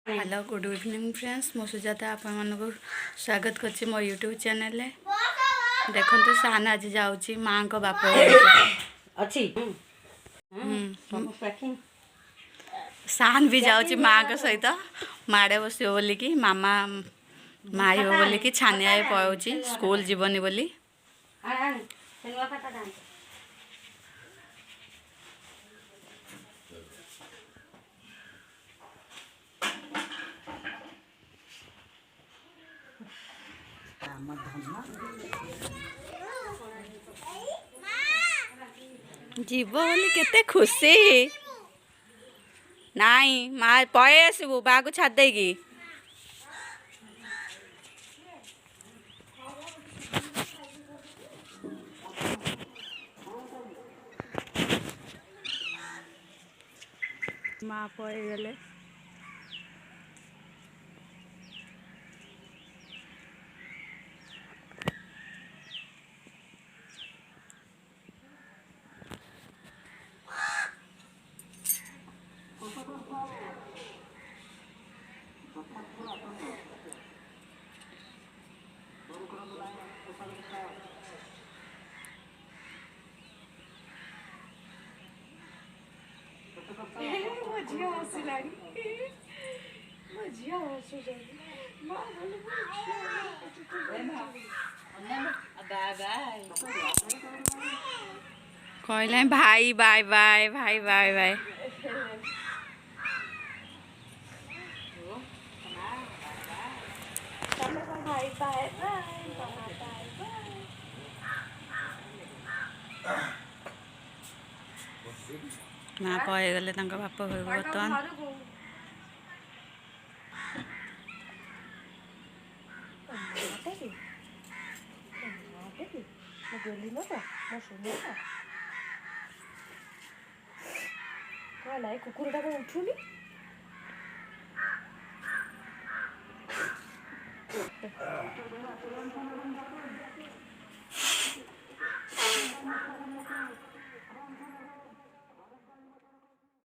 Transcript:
hello good evening friends मो सुजाता आपण को स्वागत करछि मो यूट्यूब चैनल देखो तो सान आज जाऊँगी माँ को बाप अच्छी सान भी जाऊँगी माँ को सहित माड़े बस बोलिकी मामा माई बोलिकी छानिया पलाऊँगी स्कूल जीवनी बोली जीव बोली केते खुशी नाई माँ पळे आसबू बा को छाड़ देगी माँ पळे गले झिया हसिलाड़ी झिया हसु कहले भाई बाय बाय भाई बाय बाय भाई बाय माँ पळे गले बाप बर्तमान कुकुरटा कौन उठुनी